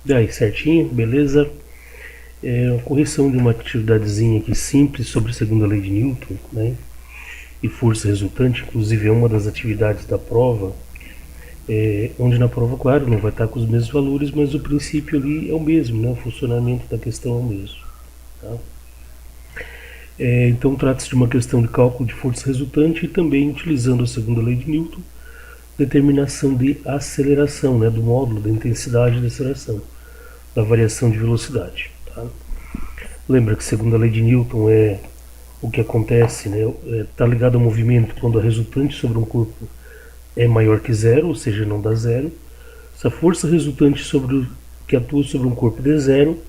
Daí, certinho, beleza? Uma correção de uma atividadezinha aqui simples sobre a segunda lei de Newton, né? E força resultante, inclusive é uma das atividades da prova, onde na prova, claro, não vai estar com os mesmos valores, mas o princípio ali é o mesmo, né? O funcionamento da questão é o mesmo. Tá? Então trata-se de uma questão de cálculo de força resultante e também utilizando a segunda lei de Newton, determinação de aceleração, né? Do módulo da intensidade da aceleração, da variação de velocidade. Tá? Lembra que segundo a lei de Newton é o que acontece, né? Está ligado ao movimento quando a resultante sobre um corpo é maior que zero, ou seja, não dá zero. Se a força resultante que atua sobre um corpo der zero,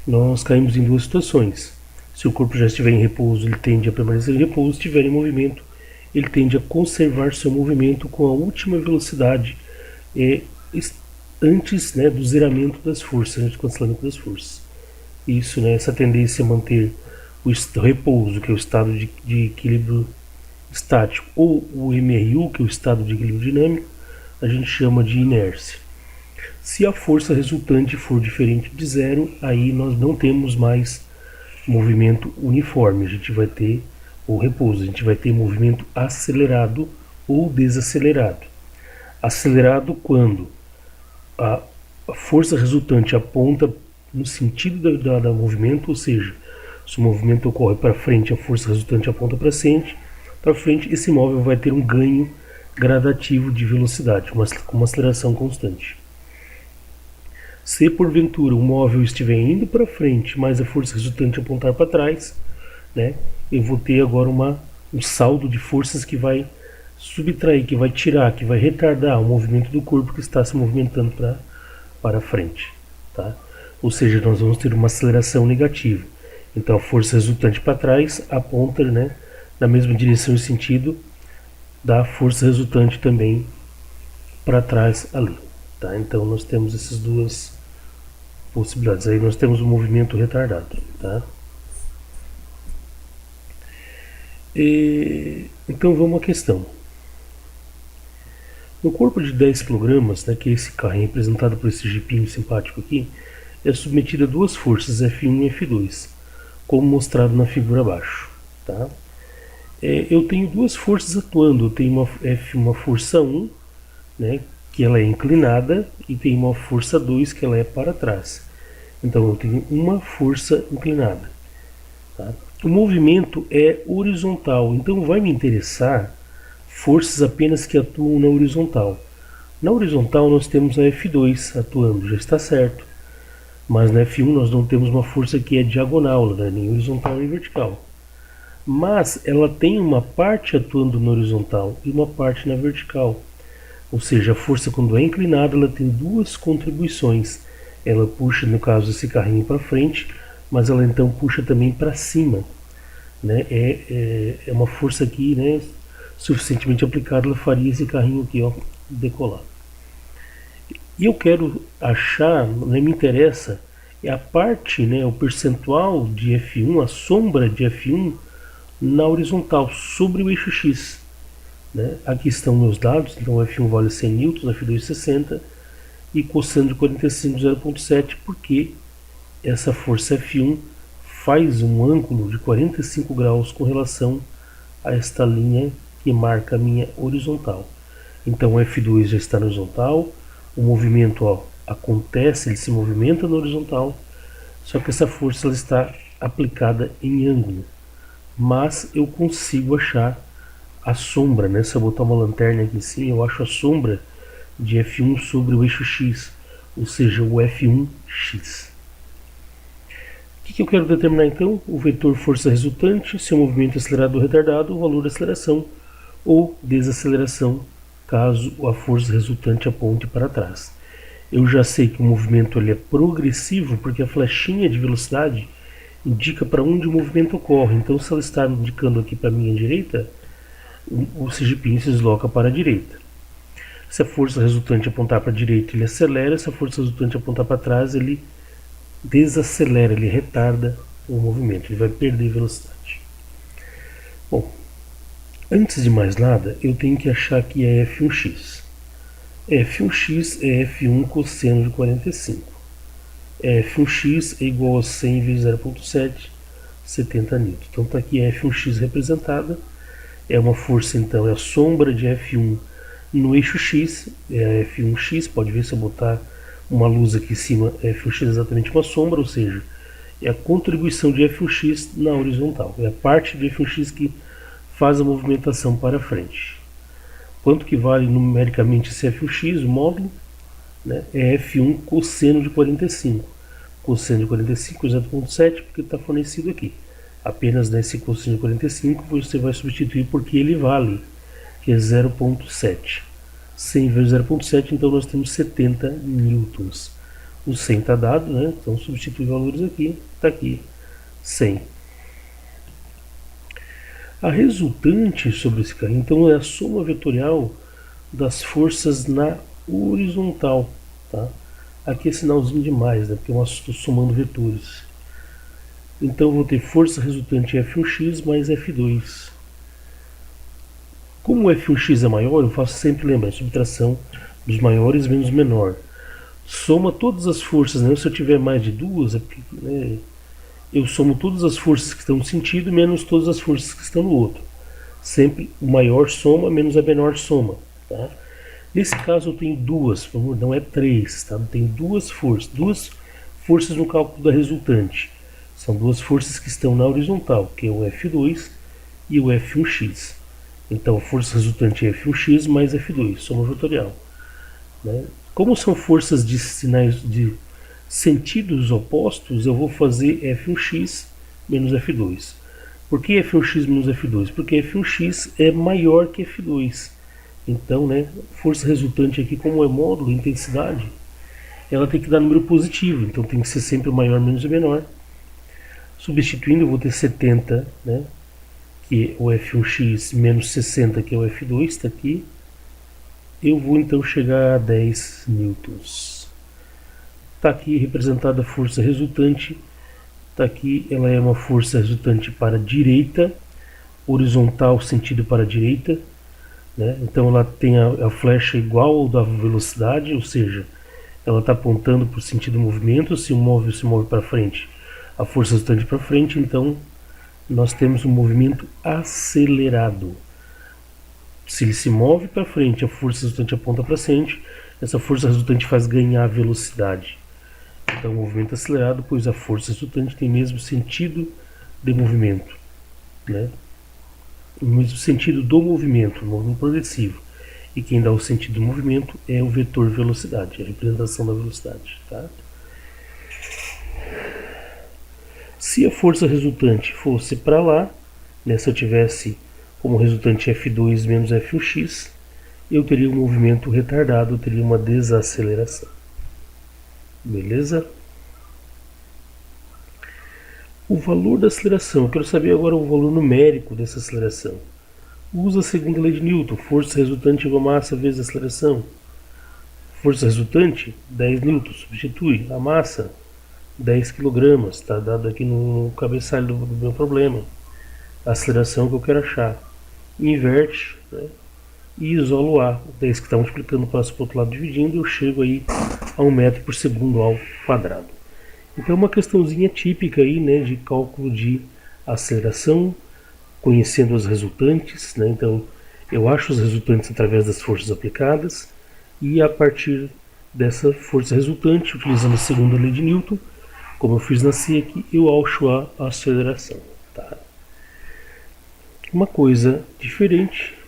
nós caímos em duas situações. Se o corpo já estiver em repouso, ele tende a permanecer em repouso. Se estiver em movimento, ele tende a conservar seu movimento com a última velocidade antes, né, do zeramento das forças, antes do cancelamento das forças. Isso, né, essa tendência a manter o repouso, que é o estado de equilíbrio estático, ou o MRU, que é o estado de equilíbrio dinâmico, a gente chama de inércia. Se a força resultante for diferente de zero, aí nós não temos mais movimento uniforme, a gente vai ter o repouso, a gente vai ter movimento acelerado ou desacelerado. Acelerado quando a força resultante aponta no sentido do movimento, ou seja, se o movimento ocorre para frente, a força resultante aponta para frente, esse móvel vai ter um ganho gradativo de velocidade, com uma aceleração constante. Se porventura o móvel estiver indo para frente, mas a força resultante apontar para trás, né, eu vou ter agora um saldo de forças que vai subtrair, que vai tirar, que vai retardar o movimento do corpo que está se movimentando para frente. Tá? Ou seja, nós vamos ter uma aceleração negativa. Então a força resultante para trás aponta, né, na mesma direção e sentido da força resultante também para trás ali. Tá? Então nós temos essas duas possibilidades. Aí nós temos o movimento retardado. Tá? Então vamos à questão. No corpo de 10 kg, né, que é esse carrinho representado por esse jipinho simpático aqui, é submetido a duas forças F1 e F2, como mostrado na figura abaixo. Tá? Eu tenho duas forças atuando. Eu tenho uma força 1, né, que ela é inclinada, e tem uma força 2 que ela é para trás. Então eu tenho uma força inclinada. Tá? O movimento é horizontal, então vai me interessar forças apenas que atuam na horizontal. Na horizontal nós temos a F2 atuando, já está certo. Mas na F1 nós não temos uma força que é diagonal, né, nem horizontal nem vertical. Mas ela tem uma parte atuando na horizontal e uma parte na vertical. Ou seja, a força quando é inclinada ela tem duas contribuições. Ela puxa, no caso, esse carrinho para frente, mas ela então puxa também para cima. Né? É uma força aqui, né, suficientemente aplicada, ela faria esse carrinho aqui, ó, decolar. E eu quero achar, né, me interessa, é a parte, né, o percentual de F1, a sombra de F1 na horizontal, sobre o eixo X. Né? Aqui estão meus dados, então o F1 vale 100 newtons, F2 60, e cosseno de 45, 0,7, porque essa força F1 faz um ângulo de 45 graus com relação a esta linha que marca a minha horizontal. Então o F2 já está na horizontal, o movimento, ó, acontece, ele se movimenta na horizontal, só que essa força ela está aplicada em ângulo. Mas eu consigo achar a sombra, né? Se eu botar uma lanterna aqui em cima, eu acho a sombra de F1 sobre o eixo X, ou seja, o F1x. O que eu quero determinar então? O vetor força resultante, seu movimento acelerado ou retardado, o valor da aceleração ou desaceleração, caso a força resultante aponte para trás. Eu já sei que o movimento ele é progressivo, porque a flechinha de velocidade indica para onde o movimento ocorre. Então, se ela está indicando aqui para a minha direita, o jipinho se desloca para a direita. Se a força resultante apontar para a direita, ele acelera. Se a força resultante apontar para trás, ele desacelera, ele retarda o movimento, ele vai perder velocidade. Bom, antes de mais nada, eu tenho que achar que é F1x. F1x é F1 cosseno de 45. F1x é igual a 100 vezes 0,7, 70 N. Então está aqui a F1x representada. É uma força, então, é a sombra de F1 no eixo X, é a F1x. Pode ver se eu botar uma luz aqui em cima, F1x é exatamente uma sombra, ou seja, é a contribuição de F1x na horizontal. É a parte de F1x que faz a movimentação para frente. Quanto que vale numericamente esse F1x, o módulo? Né? É F1 cosseno de 45. Cosseno de 45 é 0,7, porque está fornecido aqui. Apenas nesse cosseno de 45 você vai substituir porque ele vale, que é 0,7. 100 vezes 0,7, então nós temos 70 newtons. O 100 está dado, né? Então substitui valores aqui, está aqui, 100. A resultante sobre esse carrinho, então, é a soma vetorial das forças na horizontal. Tá? Aqui é sinalzinho de mais, né? Porque eu estou somando vetores. Então eu vou ter força resultante F1x mais F2. Como o F1x é maior, eu faço sempre, lembra, subtração dos maiores menos o menor. Soma todas as forças, né? Se eu tiver mais de duas, né, eu somo todas as forças que estão no sentido menos todas as forças que estão no outro. Sempre o maior soma menos a menor soma. Tá? Nesse caso eu tenho duas, não é três, tá? Eu tenho duas forças no cálculo da resultante. São duas forças que estão na horizontal, que é o F2 e o F1x. Então a força resultante é F1x mais F2, soma vetorial. Né? Como são forças de sinais de sentidos opostos, eu vou fazer F1x menos F2. Por que F1x menos F2? Porque F1x é maior que F2. Então, né, força resultante aqui, como é módulo, intensidade, ela tem que dar número positivo. Então tem que ser sempre o maior menos o menor. Substituindo, eu vou ter 70, né, que é o F1x, menos 60, que é o F2, está aqui. Eu vou então chegar a 10 newtons. Está aqui representada a força resultante. Está aqui, ela é uma força resultante para a direita, horizontal sentido para a direita. Né? Então ela tem a flecha igual ao da velocidade, ou seja, ela está apontando para o sentido do movimento. Se o móvel se move para frente, a força resultante para frente, então nós temos um movimento acelerado. Se ele se move para frente, a força resultante aponta para frente, essa força resultante faz ganhar velocidade. Então, movimento acelerado, pois a força resultante tem o mesmo sentido de movimento, né? O mesmo sentido do movimento progressivo. E quem dá o sentido do movimento é o vetor velocidade, a representação da velocidade. Tá? Se a força resultante fosse para lá, né, se eu tivesse como resultante F2 menos F1x, eu teria um movimento retardado, eu teria uma desaceleração. Beleza? O valor da aceleração. Eu quero saber agora o valor numérico dessa aceleração. Usa a segunda lei de Newton. Força resultante igual a massa vezes a aceleração. Força resultante, 10 newtons. Substitui. A massa, 10 kg. Está dado aqui no cabeçalho do meu problema. A aceleração que eu quero achar. Inverte, né? E isolo o A. 10 que está multiplicando, passo para o outro lado dividindo, eu chego aí a 1 metro por segundo ao quadrado. Então é uma questãozinha típica aí, né, de cálculo de aceleração, conhecendo as resultantes, né? Então eu acho os resultantes através das forças aplicadas e a partir dessa força resultante, utilizando a segunda lei de Newton, como eu fiz na SEC, eu acho a aceleração. Tá? Uma coisa diferente.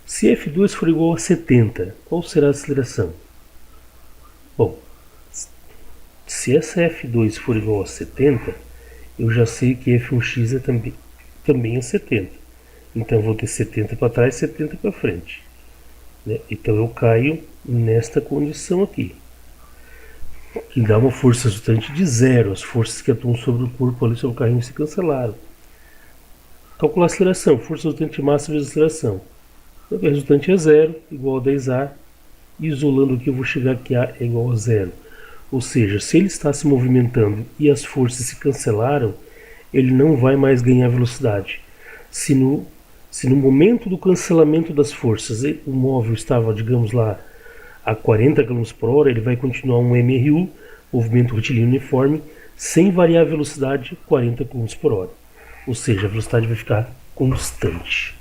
Se F2 for igual a 70, qual será a aceleração? Bom, se essa F2 for igual a 70, eu já sei que F1x é também é 70. Então eu vou ter 70 para trás e 70 para frente. Né? Então eu caio nesta condição aqui, que dá uma força resultante de zero. As forças que atuam sobre o corpo ali sobre o carrinho se cancelaram. Calcular a aceleração, força resultante de massa vezes aceleração. O resultante é zero, igual a 10A. Isolando aqui, eu vou chegar que A é igual a zero. Ou seja, se ele está se movimentando e as forças se cancelaram, ele não vai mais ganhar velocidade. Se no momento do cancelamento das forças o móvel estava, digamos lá, a 40 km por hora, ele vai continuar um MRU, movimento retilíneo uniforme, sem variar a velocidade 40 km por hora. Ou seja, a velocidade vai ficar constante.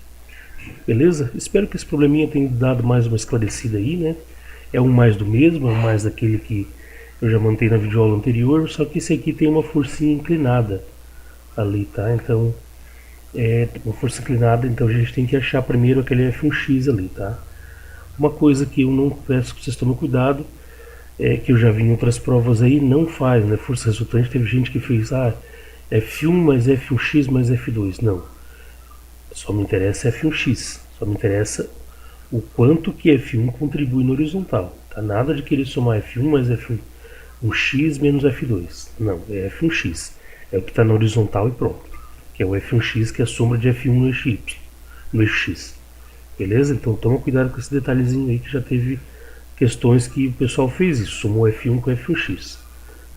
Beleza? Espero que esse probleminha tenha dado mais uma esclarecida aí, né? É um mais do mesmo, é um mais daquele que eu já montei na videoaula anterior, só que esse aqui tem uma forcinha inclinada ali, tá? Então, é uma força inclinada, então a gente tem que achar primeiro aquele F1x ali, tá? Uma coisa que eu não peço que vocês tomem cuidado, que eu já vi em outras provas aí, não faz, né? Força resultante, teve gente que fez, F1 mais F1x mais F2. Não. Só me interessa F1x. Só me interessa o quanto que F1 contribui no horizontal. Tá? Nada de querer somar F1 mais F1x menos F2. Não, é F1x. É o que está na horizontal e pronto. Que é o F1x, que é a sombra de F1 no eixo Y, no eixo X. Beleza? Então toma cuidado com esse detalhezinho aí, que já teve questões que o pessoal fez isso, somou F1 com F1x.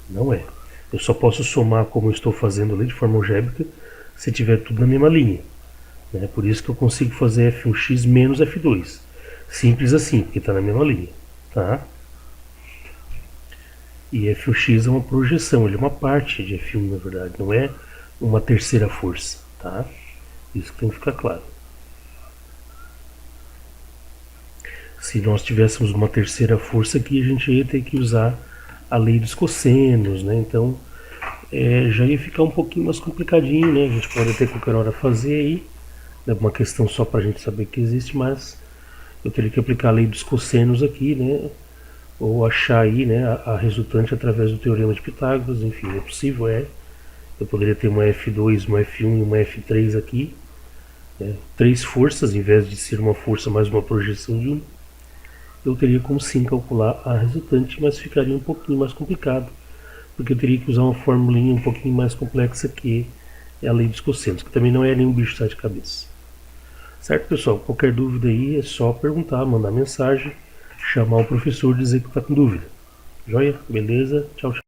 Não é. Eu só posso somar como eu estou fazendo ali de forma algébrica se tiver tudo na mesma linha. Né? Por isso que eu consigo fazer F1x menos F2. Simples assim, porque está na mesma linha. Tá? E F1x é uma projeção, ele é uma parte de F1 na verdade, não é uma terceira força. Tá? Isso tem que ficar claro. Se nós tivéssemos uma terceira força aqui, a gente ia ter que usar a lei dos cossenos, né? Então já ia ficar um pouquinho mais complicadinho, né? A gente pode até qualquer hora fazer aí, é uma questão só para a gente saber que existe, mas eu teria que aplicar a lei dos cossenos aqui, né? Ou achar aí, né, a resultante através do teorema de Pitágoras, enfim, é possível, Eu poderia ter uma F2, uma F1 e uma F3 aqui, né? 3 forças, em vez de ser uma força mais uma projeção de 1. Eu teria como sim calcular a resultante, mas ficaria um pouquinho mais complicado, porque eu teria que usar uma formulinha um pouquinho mais complexa que é a lei dos cossenos, que também não é nenhum bicho de sete cabeças. Certo, pessoal? Qualquer dúvida aí é só perguntar, mandar mensagem, chamar o professor e dizer que está com dúvida. Joia? Beleza? Tchau, tchau.